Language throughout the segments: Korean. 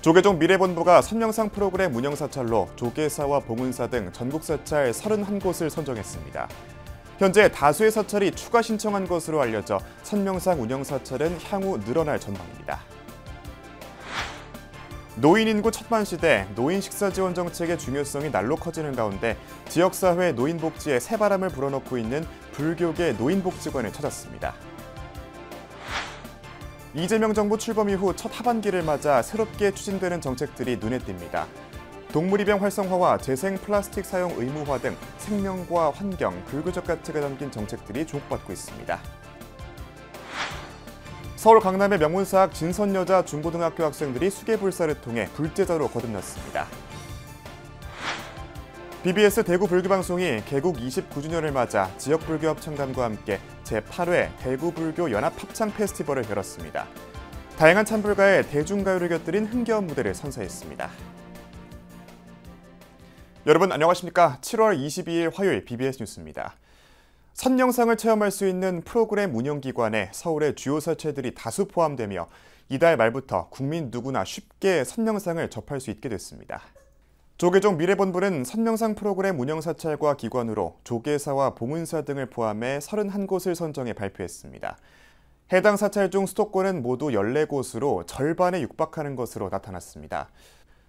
조계종 미래본부가 선명상 프로그램 운영사찰로 조계사와 봉은사 등 전국 사찰 31곳을 선정했습니다. 현재 다수의 사찰이 추가 신청한 것으로 알려져 선명상 운영사찰은 향후 늘어날 전망입니다. 노인 인구 천만 시대, 노인 식사 지원 정책의 중요성이 날로 커지는 가운데 지역사회 노인복지에 새바람을 불어넣고 있는 불교계 노인복지관을 찾았습니다. 이재명 정부 출범 이후 첫 하반기를 맞아 새롭게 추진되는 정책들이 눈에 띕니다. 동물입양 활성화와 재생 플라스틱 사용 의무화 등 생명과 환경, 불교적 가치가 담긴 정책들이 주목받고 있습니다. 서울 강남의 명문사학 진선여자 중고등학교 학생들이 수계불사를 통해 불제자로 거듭났습니다. BBS 대구 불교방송이 개국 29주년을 맞아 지역불교 합창단과 함께 제8회 대구불교 연합합창 페스티벌을 열었습니다. 다양한 찬불가에 대중가요를 곁들인 흥겨운 무대를 선사했습니다. 여러분 안녕하십니까? 7월 22일 화요일 BBS 뉴스입니다. 선영상을 체험할 수 있는 프로그램 운영기관에 서울의 주요 사찰들이 다수 포함되며 이달 말부터 국민 누구나 쉽게 선영상을 접할 수 있게 됐습니다. 조계종 미래본부는 선명상 프로그램 운영사찰과 기관으로 조계사와 봉은사 등을 포함해 31곳을 선정해 발표했습니다. 해당 사찰 중 수도권은 모두 14곳으로 절반에 육박하는 것으로 나타났습니다.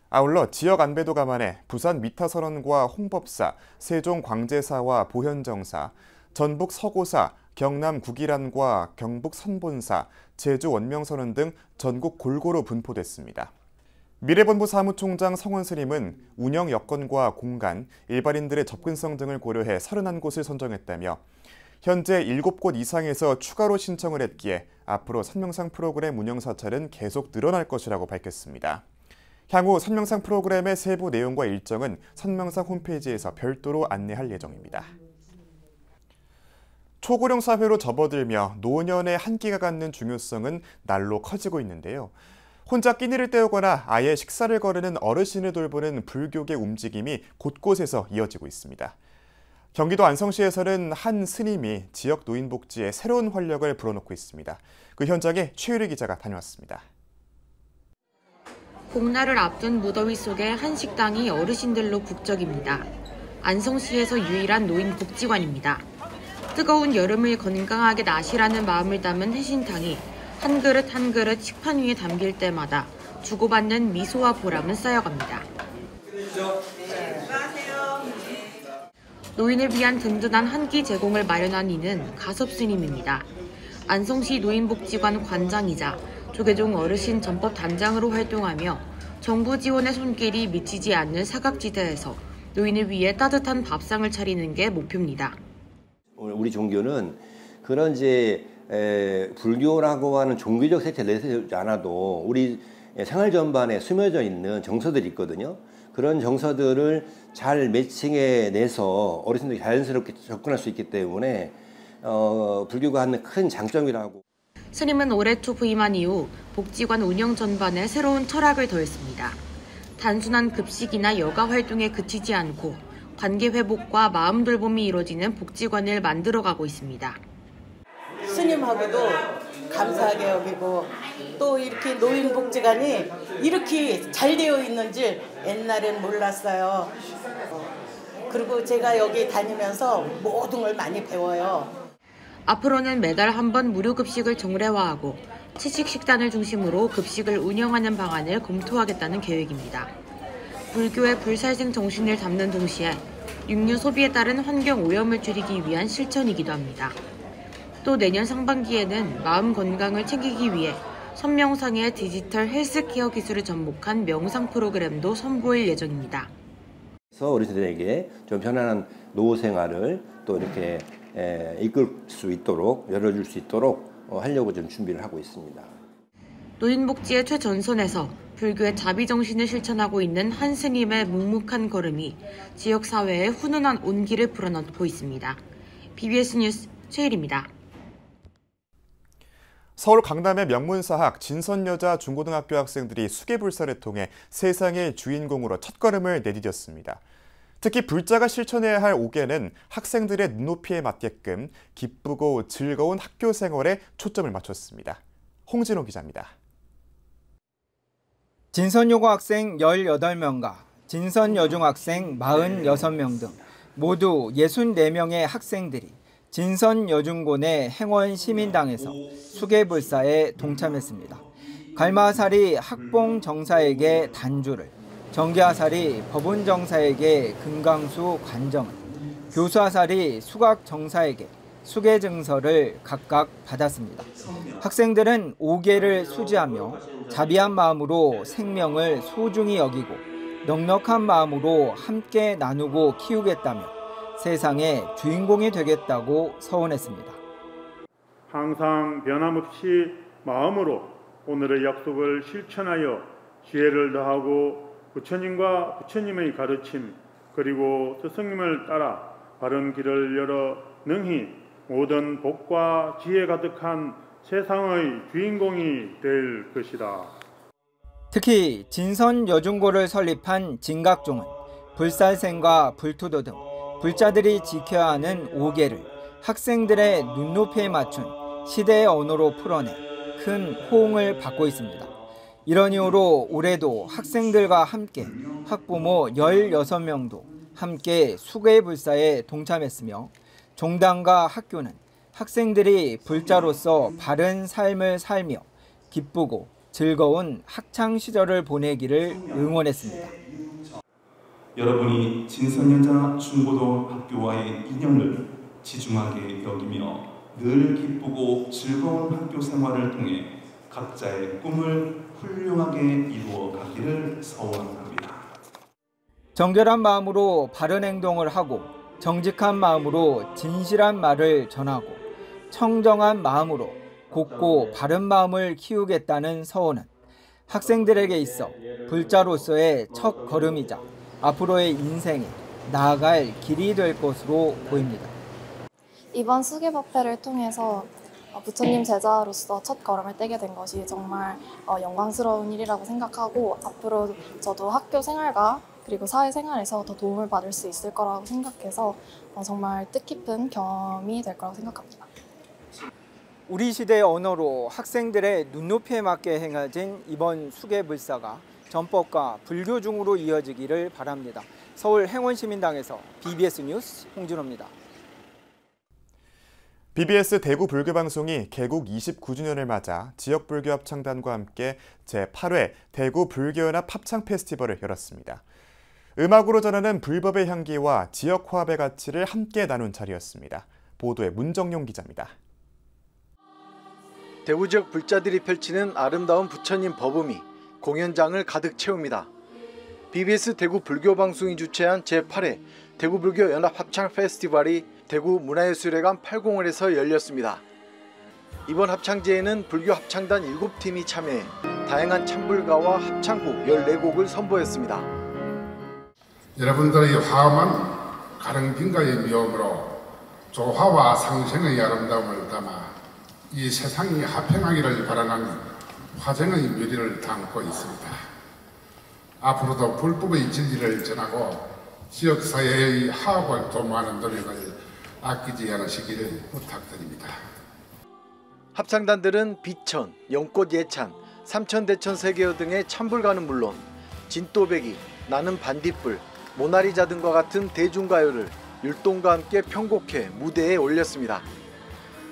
아울러 지역 안배도 감안해 부산 미타설원과 홍법사, 세종 광제사와 보현정사, 전북 서고사, 경남 국일안과 경북 선본사, 제주 원명선원 등 전국 골고루 분포됐습니다. 미래본부 사무총장 성원 스님은 운영 여건과 공간, 일반인들의 접근성 등을 고려해 31곳을 선정했다며 현재 7곳 이상에서 추가로 신청을 했기에 앞으로 선명상 프로그램 운영 사찰은 계속 늘어날 것이라고 밝혔습니다. 향후 선명상 프로그램의 세부 내용과 일정은 선명상 홈페이지에서 별도로 안내할 예정입니다. 초고령 사회로 접어들며 노년의 한끼가 갖는 중요성은 날로 커지고 있는데요. 혼자 끼니를 때우거나 아예 식사를 거르는 어르신을 돌보는 불교계 움직임이 곳곳에서 이어지고 있습니다. 경기도 안성시에서는 한 스님이 지역 노인복지에 새로운 활력을 불어넣고 있습니다. 그 현장에 최유리 기자가 다녀왔습니다. 복날을 앞둔 무더위 속에 한 식당이 어르신들로 북적입니다. 안성시에서 유일한 노인복지관입니다. 뜨거운 여름을 건강하게 나시라는 마음을 담은 해신탕이 한 그릇 한 그릇 식판 위에 담길 때마다 주고받는 미소와 보람은 쌓여갑니다. 노인을 위한 든든한 한 끼 제공을 마련한 이는 가섭 스님입니다. 안성시 노인복지관 관장이자 조계종 어르신 전법 단장으로 활동하며 정부 지원의 손길이 미치지 않는 사각지대에서 노인을 위해 따뜻한 밥상을 차리는 게 목표입니다. 우리 종교는 그런 불교라고 하는 종교적 색채를 내세우지 않아도 우리 생활 전반에 스며져 있는 정서들이 있거든요. 그런 정서들을 잘 매칭해내서 어르신들이 자연스럽게 접근할 수 있기 때문에 불교가 하는 큰 장점이라고. 스님은 올해 초 부임한 이후 복지관 운영 전반에 새로운 철학을 더했습니다. 단순한 급식이나 여가 활동에 그치지 않고 관계 회복과 마음 돌봄이 이루어지는 복지관을 만들어가고 있습니다. 스님하고도 감사하게 여기고 또 이렇게 노인복지관이 이렇게 잘 되어 있는 줄 옛날엔 몰랐어요. 그리고 제가 여기 다니면서 모든 걸 많이 배워요. 앞으로는 매달 한 번 무료 급식을 정례화하고 채식 식단을 중심으로 급식을 운영하는 방안을 검토하겠다는 계획입니다. 불교의 불살생 정신을 담는 동시에 육류 소비에 따른 환경 오염을 줄이기 위한 실천이기도 합니다. 또 내년 상반기에는 마음 건강을 챙기기 위해 선명상의 디지털 헬스케어 기술을 접목한 명상 프로그램도 선보일 예정입니다. 그래서 어르신들에게 좀 편안한 노후 생활을 또 이렇게 이끌 수 있도록 열어줄 수 있도록 하려고 좀 준비를 하고 있습니다. 노인복지의 최전선에서 불교의 자비정신을 실천하고 있는 한 스님의 묵묵한 걸음이 지역사회에 훈훈한 온기를 불어넣고 있습니다. BBS 뉴스 최일입니다. 서울 강남의 명문사학 진선여자 중고등학교 학생들이 수계불사를 통해 세상의 주인공으로 첫걸음을 내디뎠습니다. 특히 불자가 실천해야 할 5계는 학생들의 눈높이에 맞게끔 기쁘고 즐거운 학교 생활에 초점을 맞췄습니다. 홍진호 기자입니다. 진선여고학생 18명과 진선여중학생 46명 등 모두 64명의 학생들이 진선여중군의 행원시민당에서 수계불사에 동참했습니다. 갈마살이 학봉정사에게 단주를, 정계아살이 법운정사에게 금강수 관정을, 교수아살이 수각정사에게 수계증서를 각각 받았습니다. 학생들은 5계를 수지하며 자비한 마음으로 생명을 소중히 여기고 넉넉한 마음으로 함께 나누고 키우겠다며 세상의 주인공이 되겠다고 서원했습니다. 항상 변함없이 마음으로 오늘의 약속을 실천하여 지혜를 더하고 부처님과 부처님의 가르침 그리고 스승님을 따라 바른 길을 열어 능히 모든 복과 지혜 가득한 세상의 주인공이 될 것이다. 특히 진선여중고를 설립한 진각종은 불살생과 불투도 등 불자들이 지켜야 하는 5계를 학생들의 눈높이에 맞춘 시대의 언어로 풀어내 큰 호응을 받고 있습니다. 이런 이유로 올해도 학생들과 함께 학부모 16명도 함께 수계불사에 동참했으며 종단과 학교는 학생들이 불자로서 바른 삶을 살며 기쁘고 즐거운 학창 시절을 보내기를 응원했습니다. 여러분이 진선여자 중고등학교와의 인연을 지중하게 여기며 늘 기쁘고 즐거운 학교 생활을 통해 각자의 꿈을 훌륭하게 이루어 가기를 소원합니다. 정결한 마음으로 바른 행동을 하고 정직한 마음으로 진실한 말을 전하고 청정한 마음으로 곱고 바른 마음을 키우겠다는 서원은 학생들에게 있어 불자로서의 첫 걸음이자 앞으로의 인생에 나아갈 길이 될 것으로 보입니다. 이번 수계법회를 통해서 부처님 제자로서 첫 걸음을 떼게 된 것이 정말 영광스러운 일이라고 생각하고 앞으로 저도 학교 생활과 그리고 사회생활에서 더 도움을 받을 수 있을 거라고 생각해서 정말 뜻깊은 경험이 될 거라고 생각합니다. 우리 시대의 언어로 학생들의 눈높이에 맞게 행해진 이번 수계불사가 전법과 불교중으로 이어지기를 바랍니다. 서울 행원시민당에서 BBS 뉴스 홍준호입니다. BBS 대구 불교방송이 개국 29주년을 맞아 지역불교 합창단과 함께 제8회 대구 불교연합 합창 페스티벌을 열었습니다. 음악으로 전하는 불법의 향기와 지역 화합의 가치를 함께 나눈 자리였습니다. 보도에 문정용 기자입니다. 대구 지역 불자들이 펼치는 아름다운 부처님 법음이 공연장을 가득 채웁니다. BBS 대구 불교방송이 주최한 제8회 대구 불교 연합 합창 페스티벌이 대구 문화예술회관 80홀에서 열렸습니다. 이번 합창제에는 불교 합창단 7팀이 참여해 다양한 찬불가와 합창곡 14곡을 선보였습니다. 여러분들의 화음한 가릉빙가의 미음으로 조화와 상생의 아름다움을 담아 이 세상이 화평하기를 바라는 화정의 묘리를 담고 있습니다. 앞으로도 불법의 진리를 전하고 지역사회의 화합을 도모하는 노력을 아끼지 않으시기를 부탁드립니다. 합창단들은 비천, 연꽃 예찬, 삼천대천 세계어 등의 찬불가는 물론 진또배기, 나는 반딧불, 모나리자 등과 같은 대중가요를 율동과 함께 편곡해 무대에 올렸습니다.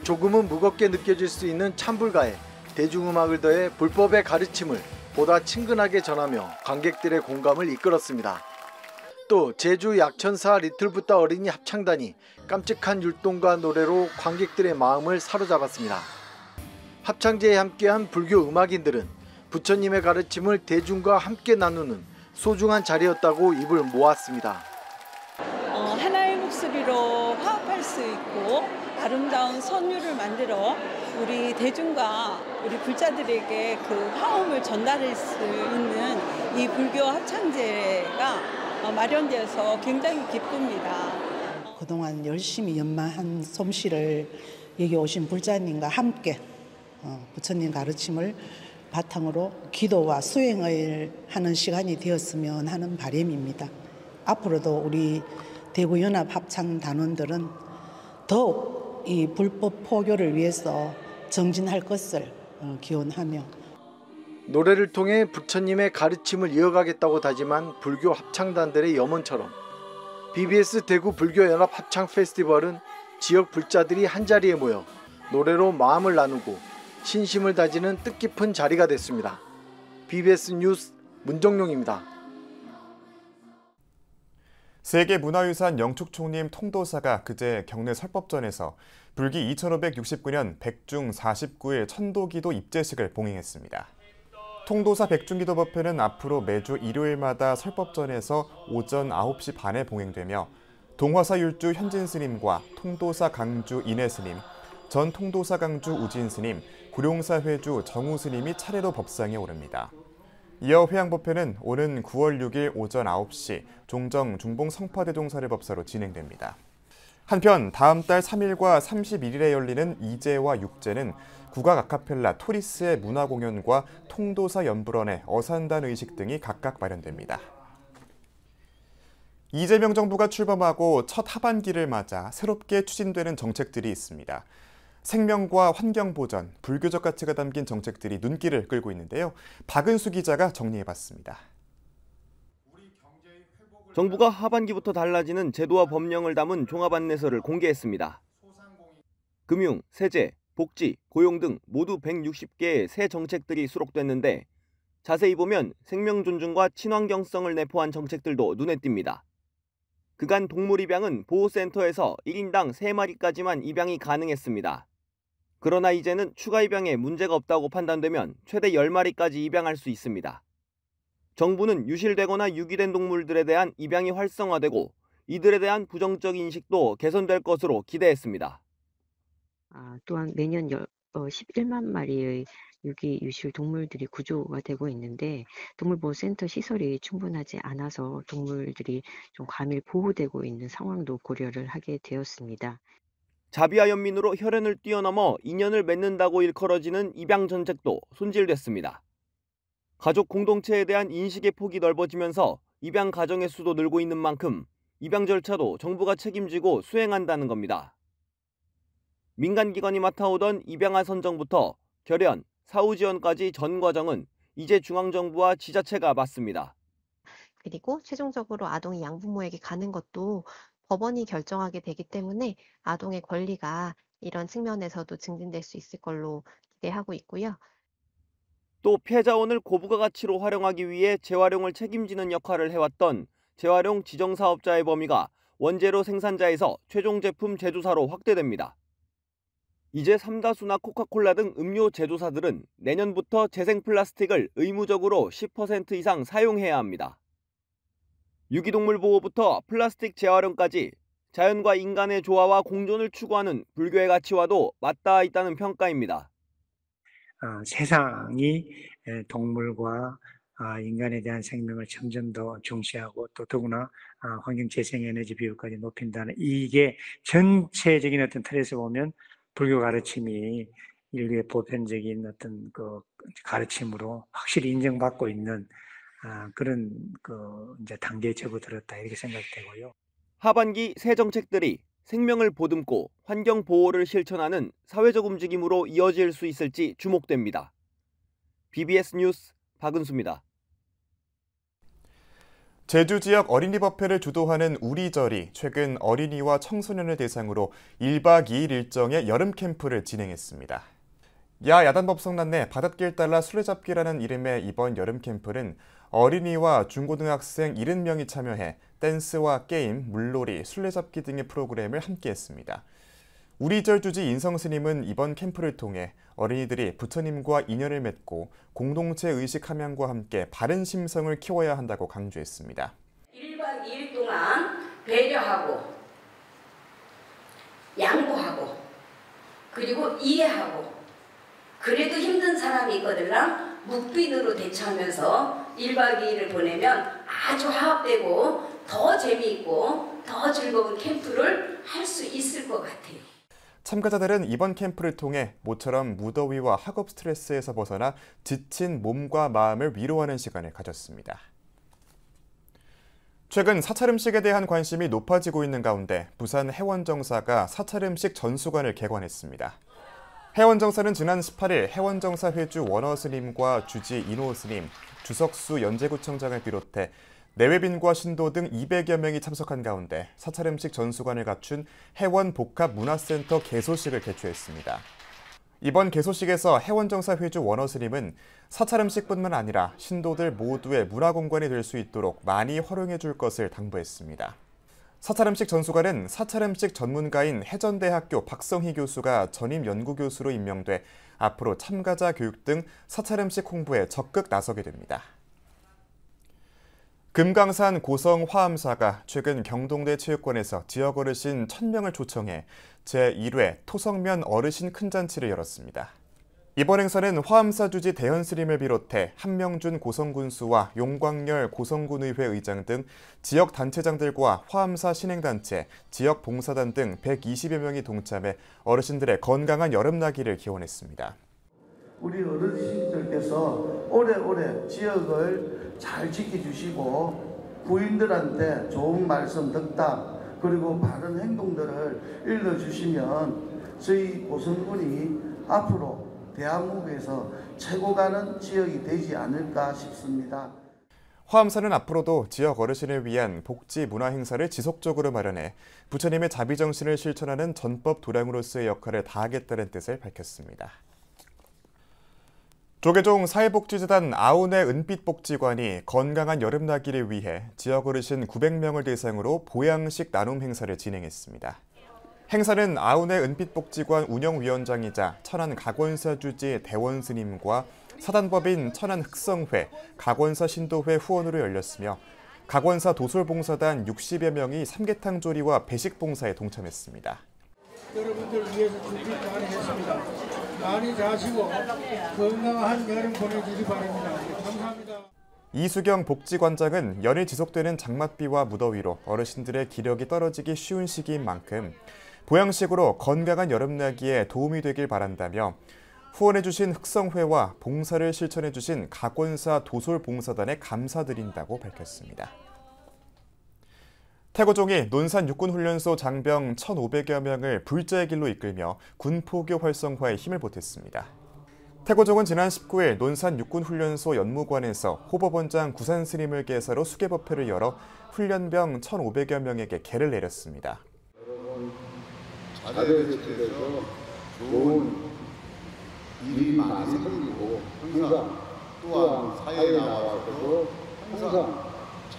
조금은 무겁게 느껴질 수 있는 찬불가에 대중음악을 더해 불법의 가르침을 보다 친근하게 전하며 관객들의 공감을 이끌었습니다. 또 제주 약천사 리틀붓다 어린이 합창단이 깜찍한 율동과 노래로 관객들의 마음을 사로잡았습니다. 합창제에 함께한 불교 음악인들은 부처님의 가르침을 대중과 함께 나누는 소중한 자리였다고 입을 모았습니다. 하나의 목소리로 화합할 수 있고 아름다운 선율을 만들어 우리 대중과 우리 불자들에게 그 화음을 전달할 수 있는 이 불교 합창제가 마련되어서 굉장히 기쁩니다. 그동안 열심히 연마한 솜씨를 여기 오신 불자님과 함께 부처님 가르침을 바탕으로 기도와 수행을 하는 시간이 되었으면 하는 바람입니다. 앞으로도 우리 대구연합 합창단원들은 더욱 이 불법 포교를 위해서 정진할 것을 기원하며 노래를 통해 부처님의 가르침을 이어가겠다고 다짐한 불교 합창단들의 염원처럼 BBS 대구 불교연합 합창 페스티벌은 지역 불자들이 한자리에 모여 노래로 마음을 나누고 신심을 다지는 뜻깊은 자리가 됐습니다. BBS 뉴스 문정용입니다. 세계문화유산 영축총림 통도사가 그제 경내 설법전에서 불기 2569년 백중 49일 천도기도 입제식을 봉행했습니다. 통도사 백중기도법회는 앞으로 매주 일요일마다 설법전에서 오전 9시 반에 봉행되며 동화사 율주 현진 스님과 통도사 강주 인해 스님, 전 통도사 강주 우진 스님, 구룡사 회주 정우 스님이 차례로 법상에 오릅니다. 이어 회양법회는 오는 9월 6일 오전 9시 종정 중봉 성파대종사를 법사로 진행됩니다. 한편 다음 달 3일과 31일에 열리는 이제와 육제는 국악 아카펠라 토리스의 문화공연과 통도사 연불원의 어산단 의식 등이 각각 마련됩니다. 이재명 정부가 출범하고 첫 하반기를 맞아 새롭게 추진되는 정책들이 있습니다. 생명과 환경보전, 불교적 가치가 담긴 정책들이 눈길을 끌고 있는데요. 박은수 기자가 정리해봤습니다. 정부가 하반기부터 달라지는 제도와 법령을 담은 종합안내서를 공개했습니다. 금융, 세제, 복지, 고용 등 모두 160개의 새 정책들이 수록됐는데 자세히 보면 생명 존중과 친환경성을 내포한 정책들도 눈에 띕니다. 그간 동물 입양은 보호센터에서 1인당 3마리까지만 입양이 가능했습니다. 그러나 이제는 추가 입양에 문제가 없다고 판단되면 최대 10마리까지 입양할 수 있습니다. 정부는 유실되거나 유기된 동물들에 대한 입양이 활성화되고 이들에 대한 부정적 인식도 개선될 것으로 기대했습니다. 또한 매년 11만 마리의 유기 유실 동물들이 구조가 되고 있는데 동물보호센터 시설이 충분하지 않아서 동물들이 좀 과밀 보호되고 있는 상황도 고려를 하게 되었습니다. 자비와 연민으로 혈연을 뛰어넘어 인연을 맺는다고 일컬어지는 입양 정책도 손질됐습니다. 가족 공동체에 대한 인식의 폭이 넓어지면서 입양 가정의 수도 늘고 있는 만큼 입양 절차도 정부가 책임지고 수행한다는 겁니다. 민간기관이 맡아오던 입양아 선정부터 결연, 사후 지원까지 전 과정은 이제 중앙정부와 지자체가 맡습니다. 그리고 최종적으로 아동이 양부모에게 가는 것도 법원이 결정하게 되기 때문에 아동의 권리가 이런 측면에서도 증진될 수 있을 걸로 기대하고 있고요. 또 폐자원을 고부가 가치로 활용하기 위해 재활용을 책임지는 역할을 해왔던 재활용 지정사업자의 범위가 원재료 생산자에서 최종 제품 제조사로 확대됩니다. 이제 삼다수나 코카콜라 등 음료 제조사들은 내년부터 재생 플라스틱을 의무적으로 10% 이상 사용해야 합니다. 유기동물 보호부터 플라스틱 재활용까지 자연과 인간의 조화와 공존을 추구하는 불교의 가치와도 맞닿아 있다는 평가입니다. 세상이 동물과 인간에 대한 생명을 점점 더 중시하고 또 더구나 환경재생에너지 비율까지 높인다는 이게 전체적인 어떤 틀에서 보면 불교 가르침이 인류의 보편적인 어떤 그 가르침으로 확실히 인정받고 있는 그런 이제 단계에 접어들었다 이렇게 생각되고요. 하반기 새 정책들이 생명을 보듬고 환경 보호를 실천하는 사회적 움직임으로 이어질 수 있을지 주목됩니다. BBS 뉴스 박은수입니다. 제주 지역 어린이 법회를 주도하는 우리절이 최근 어린이와 청소년을 대상으로 1박 2일 일정의 여름 캠프를 진행했습니다. 야단법성난내 바닷길 따라 술래잡기라는 이름의 이번 여름 캠프는 어린이와 중고등학생 70명이 참여해 댄스와 게임, 물놀이, 술래잡기 등의 프로그램을 함께했습니다. 우리절 주지 인성스님은 이번 캠프를 통해 어린이들이 부처님과 인연을 맺고 공동체 의식 함양과 함께 바른 심성을 키워야 한다고 강조했습니다. 1박 2일 동안 배려하고 양보하고 그리고 이해하고 그래도 힘든 사람이 있거든요. 묵빈으로 대처하면서 1박 2일을 보내면 아주 화합되고 더 재미있고 더 즐거운 캠프를 할 수 있을 것 같아요. 참가자들은 이번 캠프를 통해 모처럼 무더위와 학업 스트레스에서 벗어나 지친 몸과 마음을 위로하는 시간을 가졌습니다. 최근 사찰 음식에 대한 관심이 높아지고 있는 가운데 부산 해원정사가 사찰 음식 전수관을 개관했습니다. 해원정사는 지난 18일 해원정사 회주 원어 스님과 주지 인호 스님, 주석수 연제구청장을 비롯해 내외빈과 신도 등 200여 명이 참석한 가운데 사찰음식 전수관을 갖춘 해원복합문화센터 개소식을 개최했습니다. 이번 개소식에서 해원정사 회주 원어 스님은 사찰음식뿐만 아니라 신도들 모두의 문화공간이 될 수 있도록 많이 활용해 줄 것을 당부했습니다. 사찰음식 전수관은 사찰음식 전문가인 해전대학교 박성희 교수가 전임 연구교수로 임명돼 앞으로 참가자 교육 등 사찰음식 홍보에 적극 나서게 됩니다. 금강산 고성화암사가 최근 경동대 체육관에서 지역 어르신 1000명을 초청해 제1회 토성면 어르신 큰잔치를 열었습니다. 이번 행사는 화암사 주지 대현 스님을 비롯해 한명준 고성군수와 용광열 고성군의회 의장 등 지역 단체장들과 화암사 신행단체, 지역 봉사단 등 120여 명이 동참해 어르신들의 건강한 여름나기를 기원했습니다. 우리 어르신들께서 오래오래 지역을 잘 지켜주시고 부인들한테 좋은 말씀, 덕담 그리고 바른 행동들을 일러주시면 저희 고성군이 앞으로 대한민국에서 최고 가는 지역이 되지 않을까 싶습니다. 화암사는 앞으로도 지역 어르신을 위한 복지 문화 행사를 지속적으로 마련해 부처님의 자비정신을 실천하는 전법 도량으로서의 역할을 다하겠다는 뜻을 밝혔습니다. 조계종 사회복지재단 아운의 은빛복지관이 건강한 여름나기를 위해 지역 어르신 900명을 대상으로 보양식 나눔 행사를 진행했습니다. 행사는 아운의 은빛복지관 운영위원장이자 천안 각원사 주지 대원 스님과 사단법인 천안 흑성회, 각원사 신도회 후원으로 열렸으며 각원사 도솔봉사단 60여 명이 삼계탕 조리와 배식 봉사에 동참했습니다. 여러분들 위해서 준비 많이 했습니다. 많이 자시고 건강한 여름 보내주시기 바랍니다. 감사합니다. 이수경 복지관장은 연일 지속되는 장맛비와 무더위로 어르신들의 기력이 떨어지기 쉬운 시기인 만큼 보양식으로 건강한 여름나기에 도움이 되길 바란다며 후원해주신 흑성회와 봉사를 실천해주신 각원사 도솔봉사단에 감사드린다고 밝혔습니다. 태고종이 논산 육군훈련소 장병 1,500여 명을 불자의 길로 이끌며 군포교 활성화에 힘을 보탰습니다. 태고종은 지난 19일 논산 육군훈련소 연무관에서 호법원장 구산스님을 계사로 수계법회를 열어 훈련병 1,500여 명에게 계를 내렸습니다. 자대에서 좋은 일이 많이 생기고 항상 또한 사회에 나와서도 항상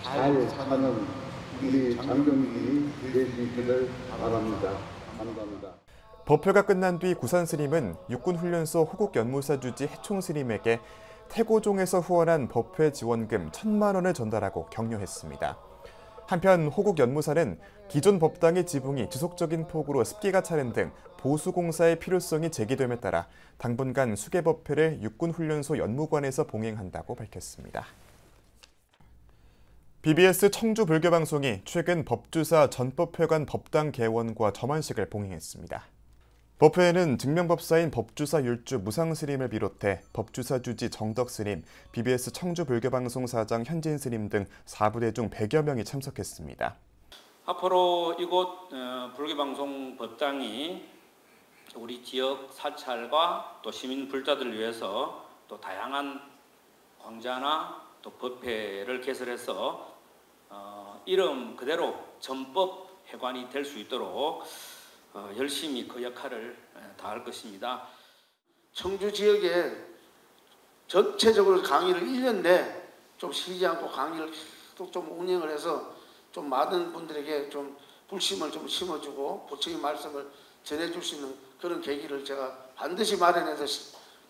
잘 사는 우리 장병들이 될 수 있기를 바랍니다. 감사합니다. 법회가 끝난 뒤 구산스님은 육군훈련소 호국연무사 주지 해총스님에게 태고종에서 후원한 법회 지원금 1,000만 원을 전달하고 격려했습니다. 한편 호국연무사는 기존 법당의 지붕이 지속적인 폭우로 습기가 차는 등 보수공사의 필요성이 제기됨에 따라 당분간 수계법회를 육군훈련소 연무관에서 봉행한다고 밝혔습니다. BBS 청주불교방송이 최근 법주사 전법회관 법당 개원과 점안식을 봉행했습니다. 법회에는 증명법사인 법주사 율주 무상스님을 비롯해 법주사 주지 정덕스님, BBS 청주불교방송 사장 현진스님 등 4부대 중 100여 명이 참석했습니다. 앞으로 이곳 불교방송 법당이 우리 지역 사찰과 또 시민 불자들을 위해서 또 다양한 광자나 또 법회를 개설해서 이름 그대로 전법회관이 될 수 있도록 열심히 그 역할을 다할 것입니다. 청주 지역에 전체적으로 강의를 1년 내 좀 쉬지 않고 강의를 또 좀 운영을 해서 좀 많은 분들에게 좀 불심을 좀 심어주고 부처의 말씀을 전해줄 수 있는 그런 계기를 제가 반드시 마련해서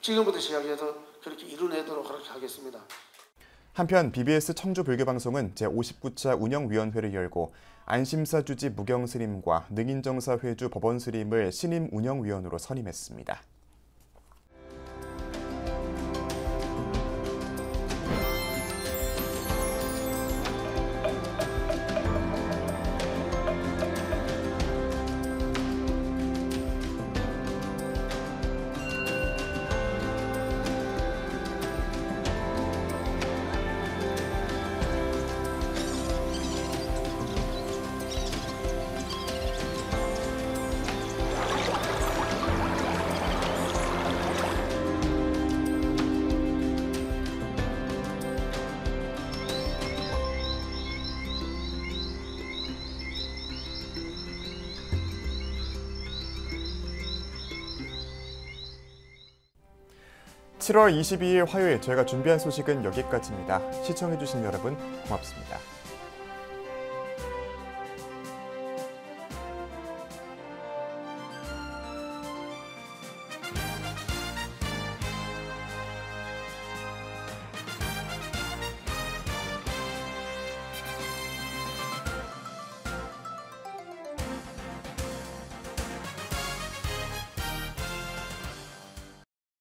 지금부터 시작해서 그렇게 이뤄내도록 그렇게 하겠습니다. 한편 BBS 청주불교방송은 제59차 운영위원회를 열고 안심사 주지 무경스님과 능인정사 회주 법원스님을 신임 운영위원으로 선임했습니다. 7월 22일 화요일 저희가 준비한 소식은 여기까지입니다. 시청해주신 여러분 고맙습니다.